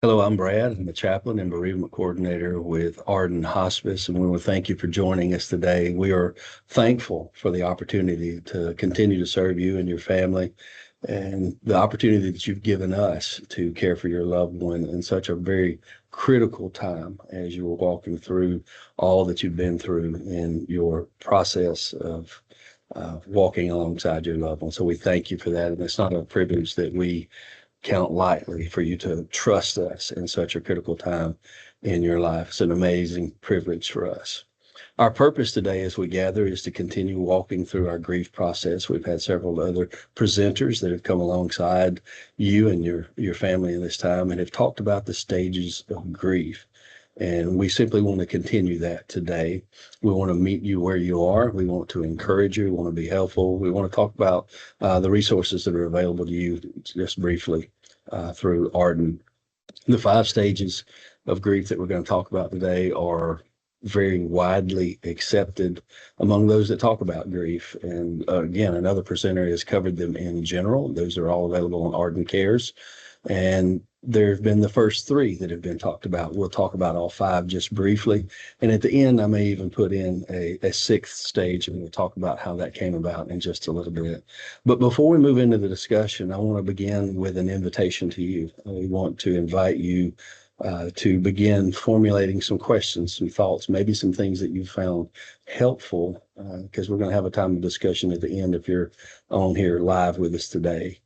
Hello, I'm Brad. I'm the chaplain and bereavement coordinator with Arden Hospice, and we want to thank you for joining us today. We are thankful for the opportunity to continue to serve you and your family and the opportunity that you've given us to care for your loved one in such a very critical time as you were walking through all that you've been through in your process of walking alongside your loved one. So we thank you for that. And it's not a privilege that we count lightly for you to trust us in such a critical time in your life. It's an amazing privilege for us. Our purpose today as we gather is to continue walking through our grief process. We've had several other presenters that have come alongside you and your family in this time and have talked about the stages of grief. And we simply want to continue that today. We want to meet you where you are. We want to encourage you. We want to be helpful. We want to talk about the resources that are available to you just briefly through Arden. The five stages of grief that we're going to talk about today are very widely accepted among those that talk about grief. And again, another presenter has covered them in general. Those are all available on Arden Cares. And there have been the first three that have been talked about. We'll talk about all five just briefly. And at the end, I may even put in a sixth stage, and we'll talk about how that came about in just a little bit. But before we move into the discussion, I want to begin with an invitation to you. We want to invite you to begin formulating some questions, some thoughts, maybe some things that you found helpful, because we're going to have a time of discussion at the end if you're on here live with us today.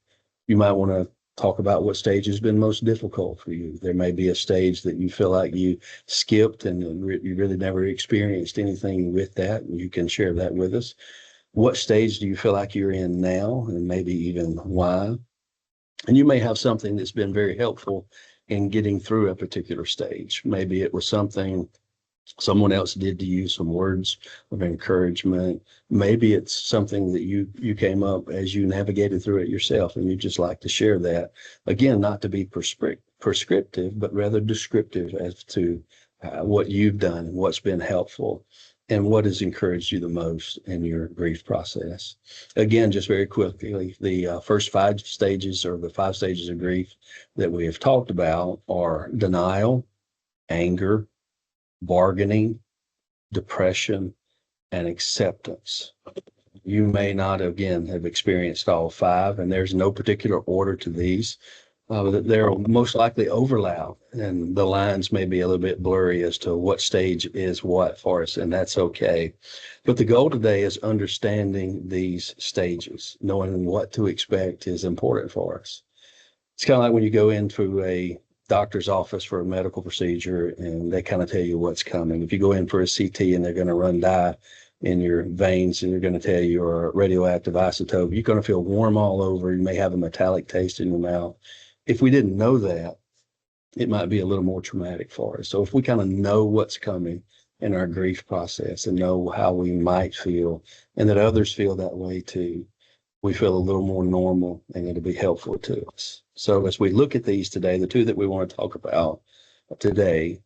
You might want to talk about what stage has been most difficult for you. There may be a stage that you feel like you skipped and you really never experienced anything with that. And you can share that with us. What stage do you feel like you're in now, and maybe even why? And you may have something that's been very helpful in getting through a particular stage. Maybe it was something someone else did to you, some words of encouragement. Maybe it's something that you came up as you navigated through it yourself, and you just like to share that. Again, not to be prescriptive, but rather descriptive as to what you've done and what's been helpful and what has encouraged you the most in your grief process. Again, just very quickly, the first five stages, or the five stages of grief that we have talked about, are denial, anger, bargaining, depression, and acceptance. You may not, again, have experienced all five, and there's no particular order to these. They'll most likely overlap, and the lines may be a little bit blurry as to what stage is what for us, and that's okay. But the goal today is understanding these stages. Knowing what to expect is important for us. It's kind of like when you go into a doctor's office for a medical procedure and they kind of tell you what's coming. If you go in for a CT and they're going to run dye in your veins and they're going to tell you you're a radioactive isotope, you're going to feel warm all over. You may have a metallic taste in your mouth. If we didn't know that, it might be a little more traumatic for us. So if we kind of know what's coming in our grief process and know how we might feel, and that others feel that way too, we feel a little more normal, and it'll be helpful to us. So as we look at these today, the two that we want to talk about today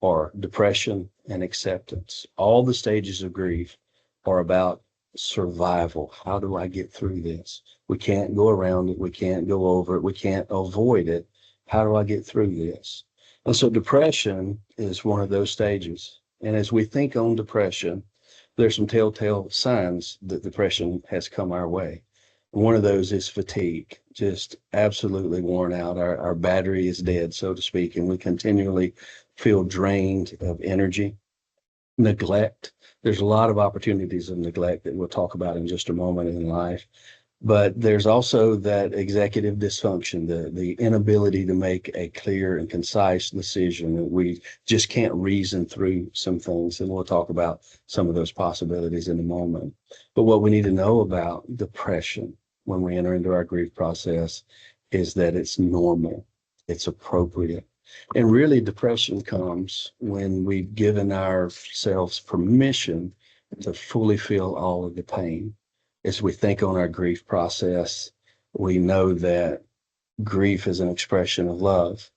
are depression and acceptance. All the stages of grief are about survival. How do I get through this? We can't go around it. We can't go over it. We can't avoid it. How do I get through this? And so depression is one of those stages. And as we think on depression, there's some telltale signs that depression has come our way. One of those is fatigue, just absolutely worn out. Our battery is dead, so to speak, and we continually feel drained of energy. Neglect. There's a lot of opportunities of neglect that we'll talk about in just a moment in life. But there's also that executive dysfunction, the inability to make a clear and concise decision. That we just can't reason through some things. And we'll talk about some of those possibilities in a moment. But what we need to know about depression when we enter into our grief process is that it's normal, it's appropriate. And really, depression comes when we've given ourselves permission to fully feel all of the pain. As we think on our grief process, we know that grief is an expression of love.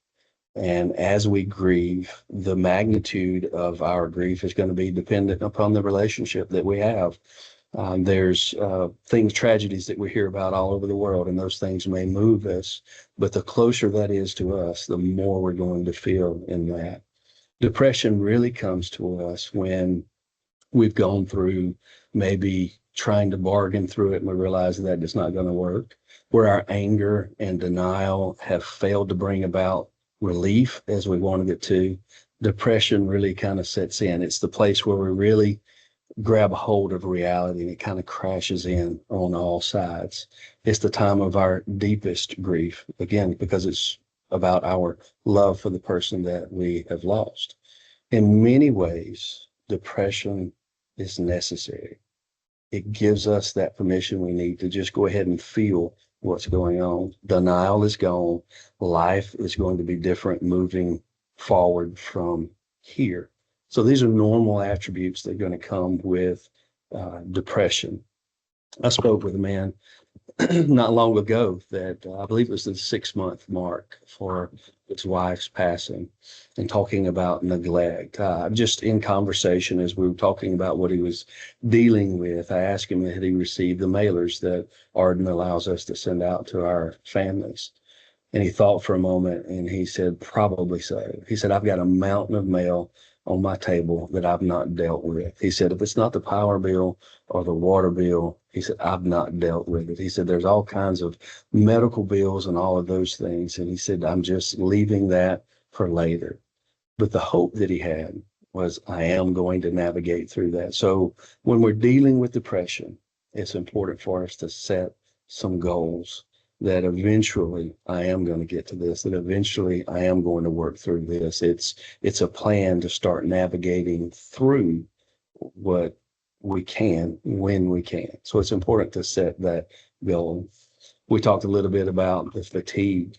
And as we grieve, the magnitude of our grief is going to be dependent upon the relationship that we have There's things, tragedies that we hear about all over the world, and those things may move us. But the closer that is to us, the more we're going to feel in that. Depression really comes to us when we've gone through maybe trying to bargain through it and we realize that it's not going to work, where our anger and denial have failed to bring about relief as we wanted it to. Depression really kind of sets in. It's the place where we really grab a hold of reality and it kind of crashes in on all sides. It's the time of our deepest grief, again, because it's about our love for the person that we have lost. In many ways, depression is necessary. It gives us that permission we need to just go ahead and feel what's going on. Denial is gone. Life is going to be different moving forward from here. So these are normal attributes that are going to come with depression. I spoke with a man not long ago that I believe it was the 6 month mark for his wife's passing, and talking about neglect. Just in conversation, as we were talking about what he was dealing with, I asked him had he received the mailers that Arden allows us to send out to our families. And he thought for a moment and he said, probably so. He said, I've got a mountain of mail on my table that I've not dealt with. He said, if it's not the power bill or the water bill, he said, I've not dealt with it. He said, there's all kinds of medical bills and all of those things. And he said, I'm just leaving that for later. But the hope that he had was, I am going to navigate through that. So when we're dealing with depression, it's important for us to set some goals that eventually I am going to get to this, that eventually I am going to work through this. It's a plan to start navigating through what we can when we can. So it's important to set that goal. We talked a little bit about the fatigue.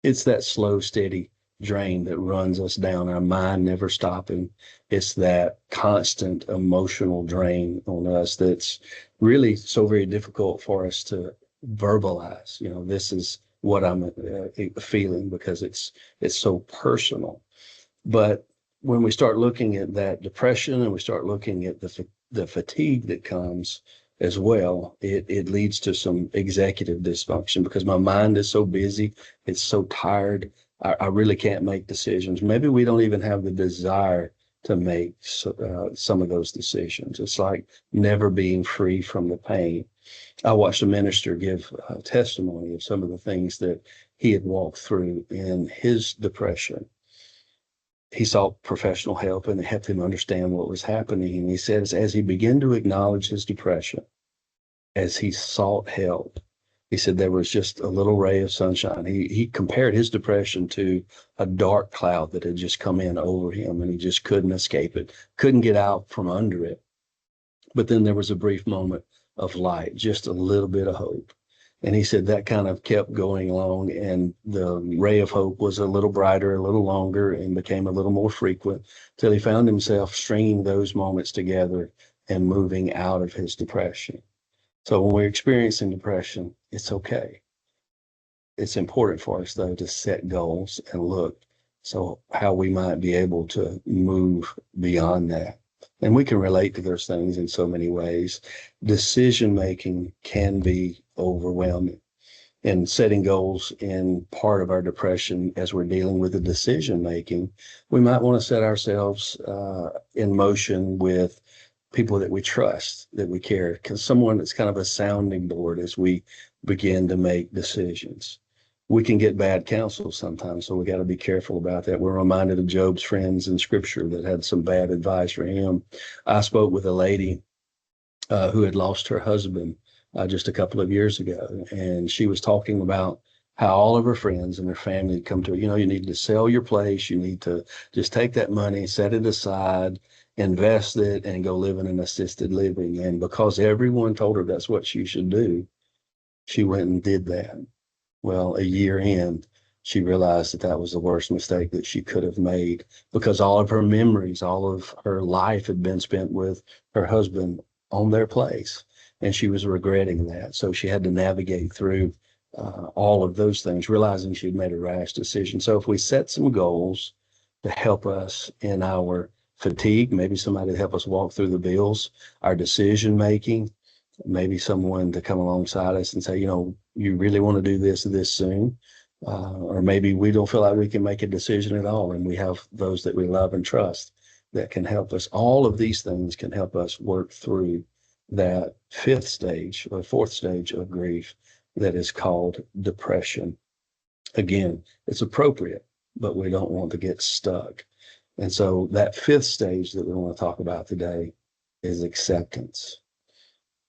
It's that slow, steady drain that runs us down, our mind never stopping. It's that constant emotional drain on us that's really so very difficult for us to verbalize. This is what I'm feeling, because it's so personal. But when we start looking at that depression and we start looking at the fatigue that comes as well, it leads to some executive dysfunction, because my mind is so busy, it's so tired, I really can't make decisions. Maybe we don't even have the desire to make some of those decisions. It's like never being free from the pain. I watched a minister give testimony of some of the things that he had walked through in his depression. He sought professional help and it helped him understand what was happening. And he says, as he began to acknowledge his depression, as he sought help, he said there was just a little ray of sunshine. He compared his depression to a dark cloud that had just come in over him and he just couldn't escape it, couldn't get out from under it. But then there was a brief moment of light, just a little bit of hope. And he said that kind of kept going along, and the ray of hope was a little brighter, a little longer, and became a little more frequent, till he found himself stringing those moments together and moving out of his depression. So when we're experiencing depression, it's okay. It's important for us, though, to set goals and look so how we might be able to move beyond that. And we can relate to those things in so many ways. Decision making can be overwhelming. And setting goals in part of our depression, as we're dealing with the decision making, we might want to set ourselves in motion with people that we trust, that we care, because someone that's kind of a sounding board as we begin to make decisions. We can get bad counsel sometimes, so we got to be careful about that. We're reminded of Job's friends in Scripture that had some bad advice for him. I spoke with a lady who had lost her husband just a couple of years ago, and she was talking about how all of her friends and her family had come to her, you need to sell your place, you need to just take that money, set it aside, invest it, and go live in an assisted living. And because everyone told her that's what she should do, she went and did that. Well, a year in, she realized that that was the worst mistake that she could have made, because all of her memories, all of her life had been spent with her husband on their place, and she was regretting that. So she had to navigate through all of those things, realizing she'd made a rash decision. So if we set some goals to help us in our fatigue, maybe somebody to help us walk through the bills, our decision making, maybe someone to come alongside us and say, you really want to do this soon. Or maybe we don't feel like we can make a decision at all, and we have those that we love and trust that can help us. All of these things can help us work through that fifth stage or fourth stage of grief that is called depression. Again, it's appropriate, but we don't want to get stuck. And so that fifth stage that we want to talk about today is acceptance.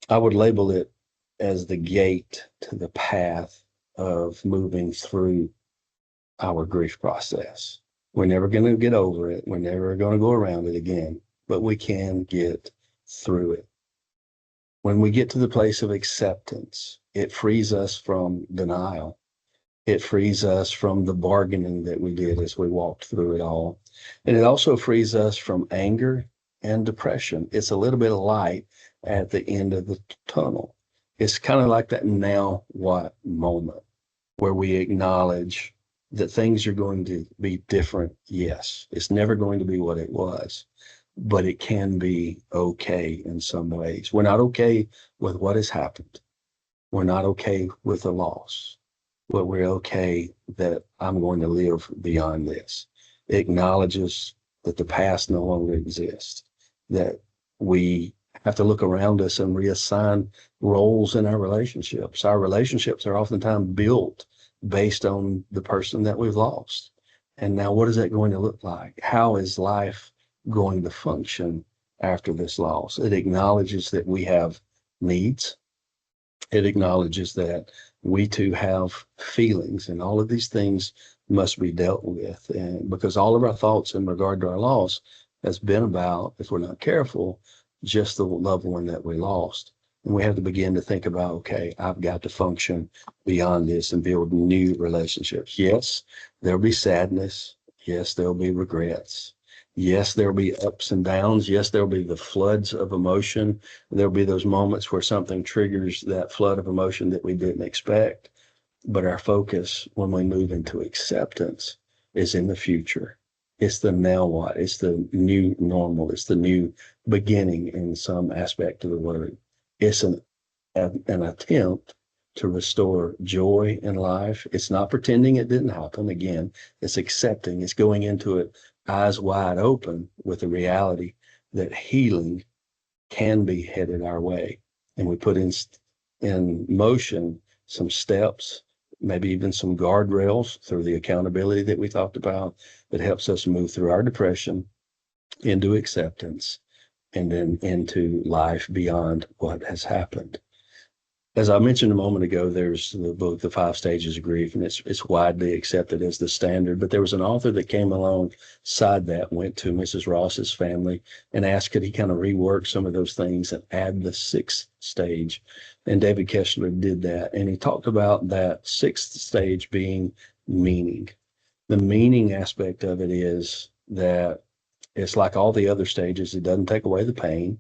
I would label it as the gate to the path of moving through our grief process. We're never going to get over it. We're never going to go around it again, but we can get through it. When we get to the place of acceptance, it frees us from denial. It frees us from the bargaining that we did as we walked through it all. And it also frees us from anger and depression. It's a little bit of light at the end of the tunnel. It's kind of like that now what moment where we acknowledge that things are going to be different. Yes, it's never going to be what it was, but it can be okay in some ways. We're not okay with what has happened. We're not okay with the loss, but we're okay that I'm going to live beyond this. It acknowledges that the past no longer exists, that we have to look around us and reassign roles in our relationships. Our relationships are oftentimes built based on the person that we've lost. And now what is that going to look like? How is life going to function after this loss? It acknowledges that we have needs. It acknowledges that we too have feelings, and all of these things must be dealt with. And because all of our thoughts in regard to our loss has been about, if we're not careful, just the loved one that we lost. And we have to begin to think about, okay, I've got to function beyond this and build new relationships. Yes, there'll be sadness. Yes, there'll be regrets. Yes, there'll be ups and downs. Yes, there'll be the floods of emotion. There'll be those moments where something triggers that flood of emotion that we didn't expect. But our focus when we move into acceptance is in the future. It's the now what? It's the new normal. It's the new beginning in some aspect of the word. It's an attempt to restore joy in life. It's not pretending it didn't happen. Again, it's accepting. It's going into it eyes wide open with the reality that healing can be headed our way. And we put in motion some steps, maybe even some guardrails through the accountability that we talked about that helps us move through our depression into acceptance and then into life beyond what has happened. As I mentioned a moment ago, there's the book, The Five Stages of Grief, and it's widely accepted as the standard. But there was an author that came alongside that, went to Mrs. Ross's family and asked, could he kind of rework some of those things and add the sixth stage? And David Kessler did that. And he talked about that sixth stage being meaning. The meaning aspect of it is that it's like all the other stages. It doesn't take away the pain,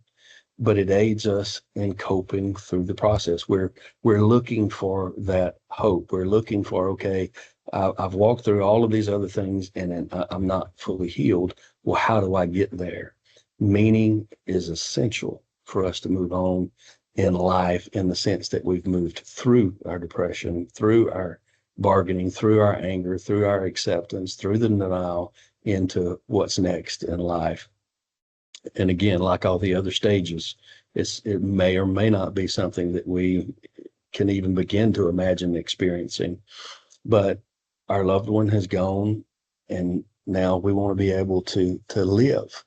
but it aids us in coping through the process. We're looking for that hope. We're looking for, okay, I've walked through all of these other things and I'm not fully healed. Well, how do I get there? Meaning is essential for us to move on in life, in the sense that we've moved through our depression, through our bargaining, through our anger, through our acceptance, through the denial, into what's next in life. And again, like all the other stages, it may or may not be something that we can even begin to imagine experiencing. But our loved one has gone, and now we want to be able to live.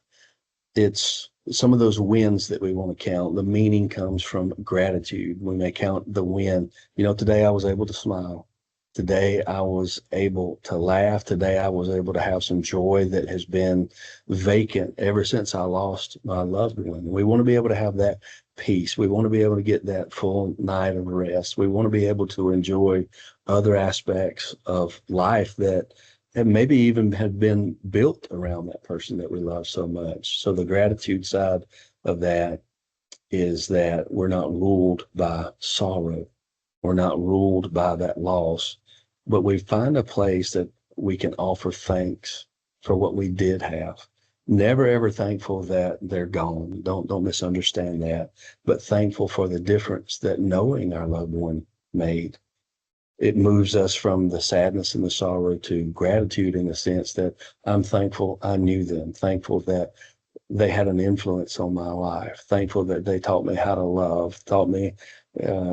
It's some of those wins that we want to count. The meaning comes from gratitude. We may count the win. Today I was able to smile. Today I was able to laugh. Today I was able to have some joy that has been vacant ever since I lost my loved one. We want to be able to have that peace. We want to be able to get that full night of rest. We want to be able to enjoy other aspects of life that maybe even have been built around that person that we love so much. So the gratitude side of that is that we're not ruled by sorrow. We're not ruled by that loss, but we find a place that we can offer thanks for what we did have. Never ever thankful that they're gone. Don't misunderstand that, but thankful for the difference that knowing our loved one made. It moves us from the sadness and the sorrow to gratitude in the sense that I'm thankful I knew them, thankful that they had an influence on my life, thankful that they taught me how to love, taught me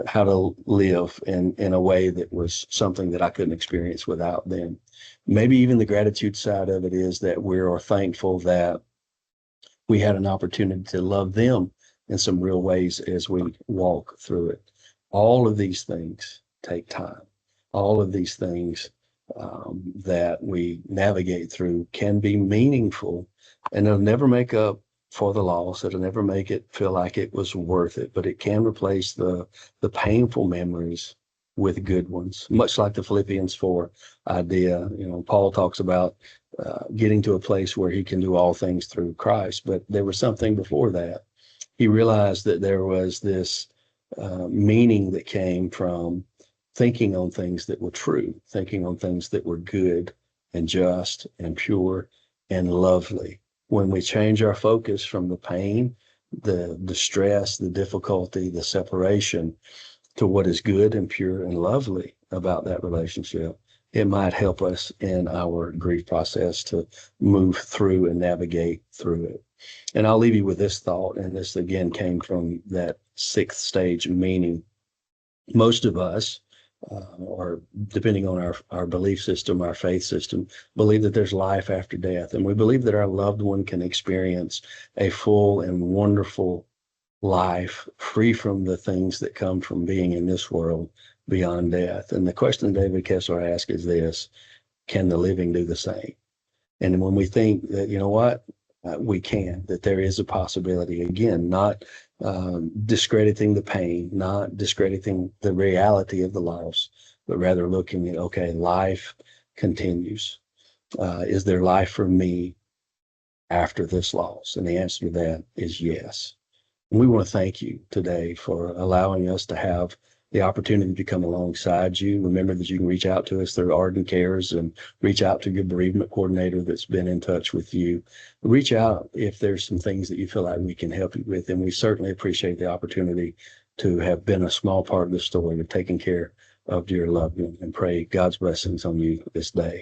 how to live in a way that was something that I couldn't experience without them. Maybe even the gratitude side of it is that we are thankful that we had an opportunity to love them in some real ways as we walk through it. All of these things take time. All of these things that we navigate through can be meaningful, and it'll never make up for the loss. It'll never make it feel like it was worth it, but it can replace the painful memories with good ones, much like the Philippians 4 idea. You know, Paul talks about getting to a place where he can do all things through Christ. But there was something before that. He realized that there was this meaning that came from thinking on things that were true, thinking on things that were good and just and pure and lovely. When we change our focus from the pain, the distress, the difficulty, the separation to what is good and pure and lovely about that relationship, it might help us in our grief process to move through and navigate through it. And I'll leave you with this thought, and this again came from that sixth stage meaning. Most of us, or depending on our belief system, our faith system, believe that there's life after death. And we believe that our loved one can experience a full and wonderful life free from the things that come from being in this world beyond death. And the question David Kessler asked is this: can the living do the same? And when we think that, you know what, we can, that there is a possibility, again, not discrediting the pain, not discrediting the reality of the loss, but rather looking at, okay, life continues. Is there life for me after this loss? And the answer to that is yes. And we want to thank you today for allowing us to have the opportunity to come alongside you. Remember that you can reach out to us through Arden Cares and reach out to your bereavement coordinator that's been in touch with you. Reach out if there's some things that you feel like we can help you with. And we certainly appreciate the opportunity to have been a small part of the story of taking care of your loved one, and pray God's blessings on you this day.